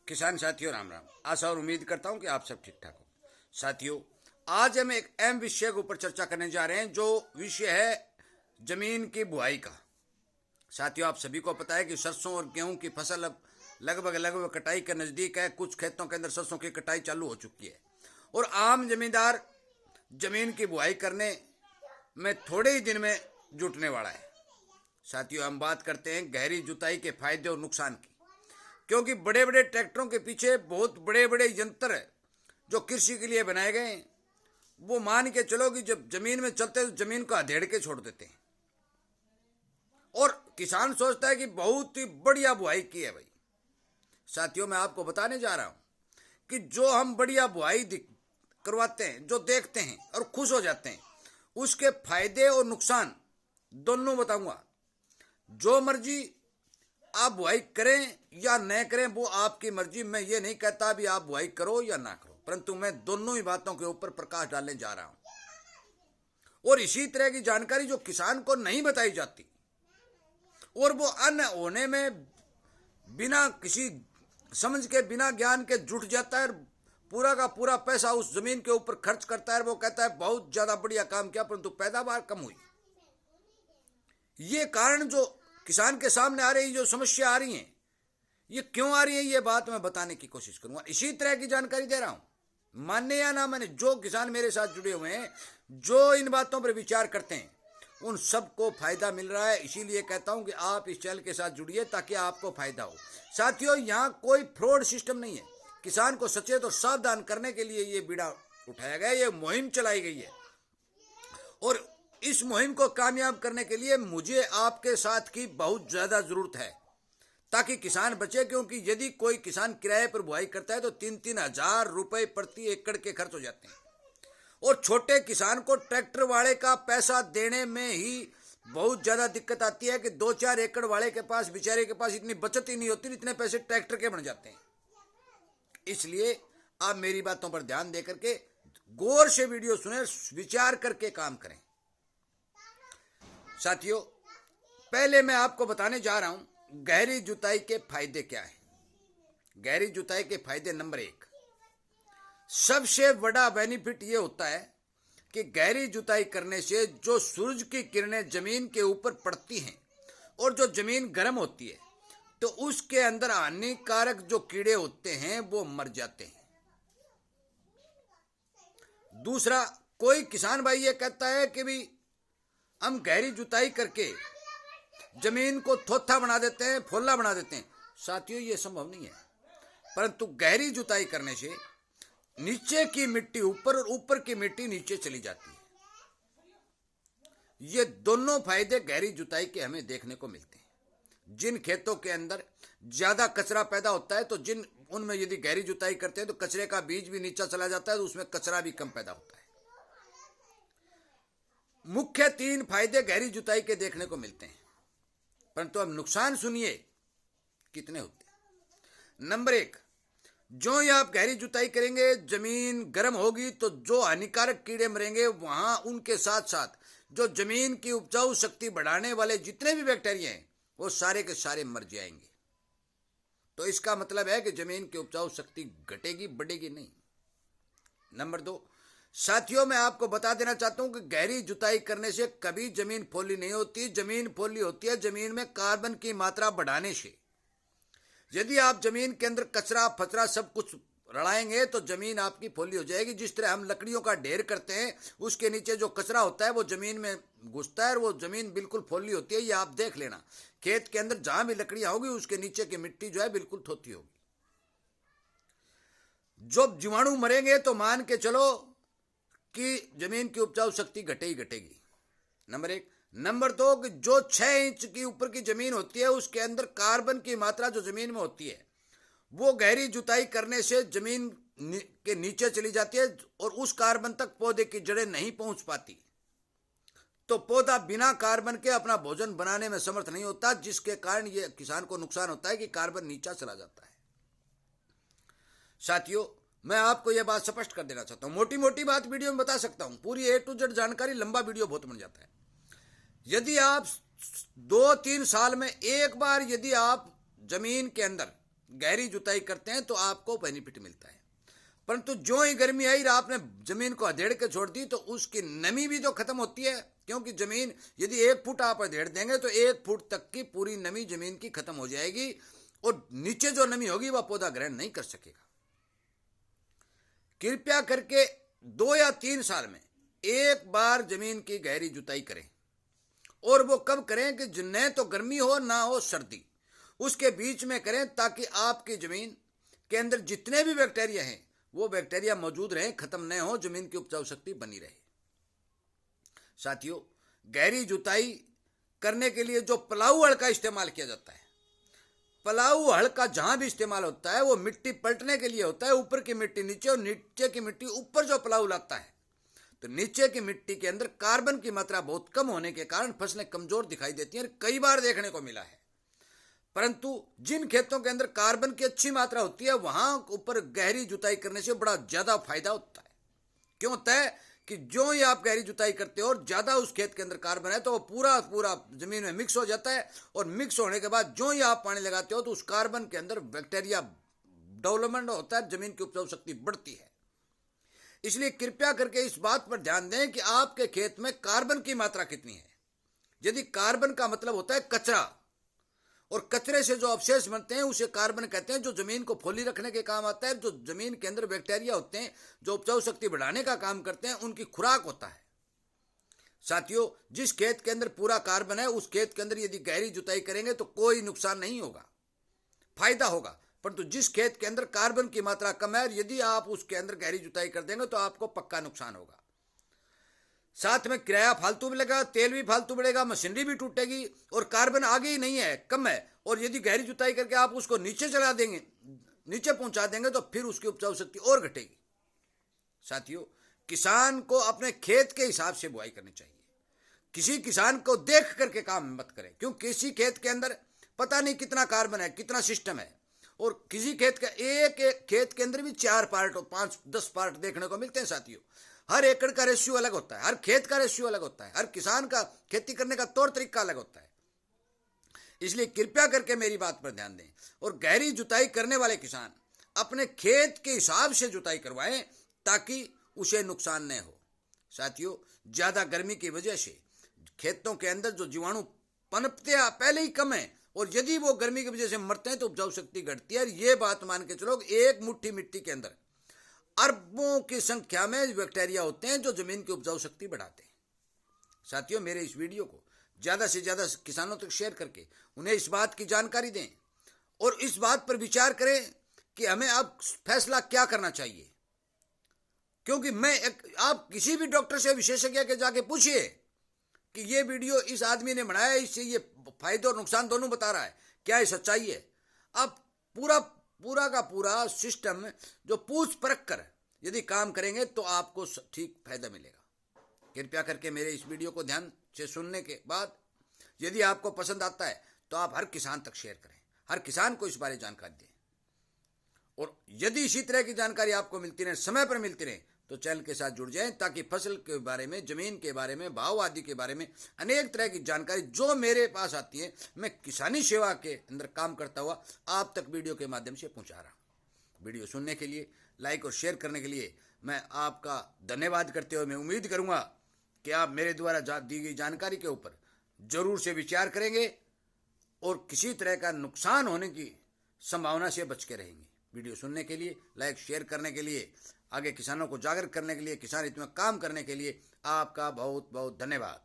किसान साथियों राम राम। आशा और उम्मीद करता हूं कि आप सब ठीक ठाक हो। साथियों, आज हम एक अहम विषय के ऊपर चर्चा करने जा रहे हैं, जो विषय है जमीन की बुआई का। साथियों, आप सभी को पता है कि सरसों और गेहूं की फसल अब लगभग कटाई के नजदीक है। कुछ खेतों के अंदर सरसों की कटाई चालू हो चुकी है और आम जमींदार जमीन की बुआई करने में थोड़े ही दिन में जुटने वाला है। साथियों, हम बात करते हैं गहरी जुताई के फायदे और नुकसान की, क्योंकि बड़े बड़े ट्रैक्टरों के पीछे बहुत बड़े बड़े यंत्र है जो कृषि के लिए बनाए गए हैं। वो मान के चलो कि जब जमीन में चलते तो जमीन को अधेड़ के छोड़ देते हैं और किसान सोचता है कि बहुत ही बढ़िया बुआई की है भाई। साथियों, मैं आपको बताने जा रहा हूं कि जो हम बढ़िया बुआई करवाते हैं, जो देखते हैं और खुश हो जाते हैं, उसके फायदे और नुकसान दोनों बताऊंगा। जो मर्जी आप बुआई करें या न करें वो आपकी मर्जी। मैं ये नहीं कहता भी आप बुआई करो या ना करो, परंतु मैं दोनों ही बातों के ऊपर प्रकाश डालने जा रहा हूं। और इसी तरह की जानकारी जो किसान को नहीं बताई जाती और वो अन्न होने में बिना किसी समझ के, बिना ज्ञान के जुट जाता है, पूरा का पूरा पैसा उस जमीन के ऊपर खर्च करता है। वो कहता है बहुत ज्यादा बढ़िया काम किया, परंतु पैदावार कम हुई। ये कारण जो किसान के सामने आ रही, जो समस्या आ रही है, ये क्यों आ रही है, ये बात मैं बताने की कोशिश करूंगा। इसी तरह की जानकारी दे रहा हूं। मानने या ना माने, जो किसान मेरे साथ जुड़े हुए हैं, जो इन बातों पर विचार करते हैं, उन सबको फायदा मिल रहा है। इसीलिए कहता हूं कि आप इस चैनल के साथ जुड़िए ताकि आपको फायदा हो। साथियों, यहां कोई फ्रॉड सिस्टम नहीं है। किसान को सचेत और सावधान करने के लिए ये बीड़ा उठाया गया, ये मुहिम चलाई गई है और इस मुहिम को कामयाब करने के लिए मुझे आपके साथ की बहुत ज्यादा जरूरत है ताकि किसान बचे। क्योंकि यदि कोई किसान किराए पर बुआई करता है तो 3-3 हजार रुपए प्रति एकड़ के खर्च हो जाते हैं और छोटे किसान को ट्रैक्टर वाले का पैसा देने में ही बहुत ज्यादा दिक्कत आती है कि 2-4 एकड़ वाले के पास, बेचारे के पास इतनी बचत ही नहीं होती, इतने पैसे ट्रैक्टर के बन जाते हैं। इसलिए आप मेरी बातों पर ध्यान देकर के गौर से वीडियो सुने, विचार करके काम करें। साथियों, पहले मैं आपको बताने जा रहा हूं गहरी जुताई के फायदे क्या है। गहरी जुताई के फायदे नंबर 1, सबसे बड़ा बेनिफिट यह होता है कि गहरी जुताई करने से जो सूरज की किरणें जमीन के ऊपर पड़ती हैं और जो जमीन गर्म होती है तो उसके अंदर हानिकारक जो कीड़े होते हैं वो मर जाते हैं। दूसरा, कोई किसान भाई ये कहता है कि भी हम गहरी जुताई करके जमीन को थोथा बना देते हैं, फोला बना देते हैं। साथियों, ये संभव नहीं है, परंतु गहरी जुताई करने से नीचे की मिट्टी ऊपर और ऊपर की मिट्टी नीचे चली जाती है। ये दोनों फायदे गहरी जुताई के हमें देखने को मिलते हैं। जिन खेतों के अंदर ज्यादा कचरा पैदा होता है तो उनमें यदि गहरी जुताई करते हैं तो कचरे का बीज भी नीचे चला जाता है, तो उसमें कचरा भी कम पैदा होता है। मुख्य 3 फायदे गहरी जुताई के देखने को मिलते हैं, परंतु अब नुकसान सुनिए कितने होते हैं। नंबर 1, जो ही आप गहरी जुताई करेंगे, जमीन गर्म होगी तो जो हानिकारक कीड़े मरेंगे, वहां उनके साथ साथ जो जमीन की उपजाऊ शक्ति बढ़ाने वाले जितने भी बैक्टीरिया हैं वो सारे के सारे मर जाएंगे। तो इसका मतलब है कि जमीन की उपजाऊ शक्ति घटेगी, बढ़ेगी नहीं। नंबर 2, साथियों, मैं आपको बता देना चाहता हूं कि गहरी जुताई करने से कभी जमीन फोली नहीं होती। जमीन फोली होती है जमीन में कार्बन की मात्रा बढ़ाने से। यदि आप जमीन के अंदर कचरा फचरा सब कुछ रलाएंगे तो जमीन आपकी फोली हो जाएगी। जिस तरह हम लकड़ियों का ढेर करते हैं, उसके नीचे जो कचरा होता है वो जमीन में घुसता है और वो जमीन बिल्कुल फोली होती है। ये आप देख लेना, खेत के अंदर जहां भी लकड़ियां होगी उसके नीचे की मिट्टी जो है बिल्कुल थोथी होगी। जब जीवाणु मरेंगे तो मान के चलो कि जमीन की उपजाऊ शक्ति घटे ही घटेगी। नंबर 1। नंबर 2, कि जो 6 इंच की ऊपर की जमीन होती है उसके अंदर कार्बन की मात्रा जो जमीन में होती है वो गहरी जुताई करने से जमीन के नीचे चली जाती है और उस कार्बन तक पौधे की जड़ें नहीं पहुंच पाती, तो पौधा बिना कार्बन के अपना भोजन बनाने में समर्थ नहीं होता, जिसके कारण ये किसान को नुकसान होता है कि कार्बन नीचा चला जाता है। साथियों, मैं आपको यह बात स्पष्ट कर देना चाहता हूं। मोटी मोटी बात वीडियो में बता सकता हूं, पूरी A to Z जानकारी लंबा वीडियो बहुत बन जाता है। यदि आप 2-3 साल में एक बार यदि आप जमीन के अंदर गहरी जुताई करते हैं तो आपको बेनिफिट मिलता है। परंतु जो ही गर्मी आई और आपने जमीन को अधेड़ के छोड़ दी तो उसकी नमी भी तो खत्म होती है, क्योंकि जमीन यदि 1 फुट आप अधेड़ देंगे तो 1 फुट तक की पूरी नमी जमीन की खत्म हो जाएगी और नीचे जो नमी होगी वह पौधा ग्रहण नहीं कर सकेगा। कृपया करके 2 या 3 साल में एक बार जमीन की गहरी जुताई करें, और वो कब करें कि न तो गर्मी हो ना हो सर्दी, उसके बीच में करें, ताकि आपकी जमीन के अंदर जितने भी बैक्टीरिया हैं वो बैक्टीरिया मौजूद रहें, खत्म न हो, जमीन की उपजाऊ शक्ति बनी रहे। साथियों, गहरी जुताई करने के लिए जो पलाऊ हल का इस्तेमाल किया जाता है, पलाऊ हल का जहां भी इस्तेमाल होता है वो मिट्टी पलटने के लिए होता है, ऊपर की मिट्टी नीचे और नीचे की मिट्टी ऊपर। जो पलाऊ लगता है तो नीचे की मिट्टी के अंदर कार्बन की मात्रा बहुत कम होने के कारण फसलें कमजोर दिखाई देती हैं, कई बार देखने को मिला है। परंतु जिन खेतों के अंदर कार्बन की अच्छी मात्रा होती है वहां ऊपर गहरी जुताई करने से बड़ा ज्यादा फायदा होता है। क्यों होता है कि जो ही आप गहरी जुताई करते हो और ज्यादा उस खेत के अंदर कार्बन है तो वो पूरा पूरा जमीन में मिक्स हो जाता है, और मिक्स होने के बाद जो ही आप पानी लगाते हो तो उस कार्बन के अंदर बैक्टीरिया डेवलपमेंट होता है, जमीन की उपजाऊ शक्ति बढ़ती है। इसलिए कृपया करके इस बात पर ध्यान दें कि आपके खेत में कार्बन की मात्रा कितनी है। यदि कार्बन का मतलब होता है कचरा, और कचरे से जो अवशेष बनते हैं उसे कार्बन कहते हैं, जो जमीन को फौली रखने के काम आता है, जो जमीन के अंदर बैक्टीरिया होते हैं जो उपजाऊ शक्ति बढ़ाने का काम करते हैं, उनकी खुराक होता है। साथियों, जिस खेत के अंदर पूरा कार्बन है उस खेत के अंदर यदि गहरी जुताई करेंगे तो कोई नुकसान नहीं होगा, फायदा होगा। परंतु जिस खेत के अंदर कार्बन की मात्रा कम है, यदि आप उसके अंदर गहरी जुताई कर देंगे तो आपको पक्का नुकसान होगा। साथ में किराया फालतू मिलेगा, तेल भी फालतू मिलेगा, मशीनरी भी टूटेगी, और कार्बन आगे ही नहीं है, कम है। और यदि गहरी जुताई करके आप उसको नीचे चला देंगे, नीचे पहुंचा देंगे तो फिर उसकी उपजाऊ शक्ति और घटेगी। साथियों, किसान को अपने खेत के हिसाब से बुआई करनी चाहिए। किसी किसान को देख करके काम मत करें, क्योंकि किसी खेत के अंदर पता नहीं कितना कार्बन है, कितना सिस्टम है, और किसी खेत का एक खेत के अंदर भी 4 पार्ट और 5-10 पार्ट देखने को मिलते हैं। साथियों, हर एकड़ का रेशियो अलग होता है, हर खेत का रेशियो अलग होता है, हर किसान का खेती करने का तौर तरीका अलग होता है। इसलिए कृपया करके मेरी बात पर ध्यान दें, और गहरी जुताई करने वाले किसान अपने खेत के हिसाब से जुताई करवाएं ताकि उसे नुकसान न हो। साथियों, ज्यादा गर्मी की वजह से खेतों के अंदर जो जीवाणु पनपते पहले ही कम है, और यदि वो गर्मी की वजह से मरते हैं तो उपजाऊ शक्ति घटती है। ये बात मान के चलो, एक मुट्ठी मिट्टी के अंदर अरबों की संख्या में बैक्टीरिया होते हैं जो जमीन की उपजाऊ शक्ति बढ़ाते हैं। साथियों, मेरे इस वीडियो को ज्यादा से ज्यादा किसानों तक शेयर करके उन्हें इस बात की जानकारी दें, और इस बात पर विचार करें कि हमें अब फैसला क्या करना चाहिए। क्योंकि आप किसी भी डॉक्टर से, विशेषज्ञ के जाके पूछिए कि ये वीडियो इस आदमी ने बनाया, इससे ये फायदे और नुकसान दोनों बता रहा है, क्या ये सच्चाई है। आप पूरा का पूरा सिस्टम जो पूछ परख कर यदि काम करेंगे तो आपको ठीक फायदा मिलेगा। कृपया करके मेरे इस वीडियो को ध्यान से सुनने के बाद यदि आपको पसंद आता है तो आप हर किसान तक शेयर करें, हर किसान को इस बारे जानकारी दें। और यदि इसी तरह की जानकारी आपको मिलती रहे, समय पर मिलती रहे, तो चैनल के साथ जुड़ जाएं, ताकि फसल के बारे में, जमीन के बारे में, भाव आदि के बारे में अनेक तरह की जानकारी जो मेरे पास आती है, मैं किसानी सेवा के अंदर काम करता हुआ आप तक वीडियो के माध्यम से पहुंचा रहा हूं। वीडियो सुनने के लिए, लाइक और शेयर करने के लिए मैं आपका धन्यवाद करते हुए मैं उम्मीद करूंगा कि आप मेरे द्वारा दी गई जानकारी के ऊपर जरूर से विचार करेंगे और किसी तरह का नुकसान होने की संभावना से बच के रहेंगे। वीडियो सुनने के लिए, लाइक शेयर करने के लिए, आगे किसानों को जागरूक करने के लिए, किसान हित में काम करने के लिए आपका बहुत बहुत धन्यवाद।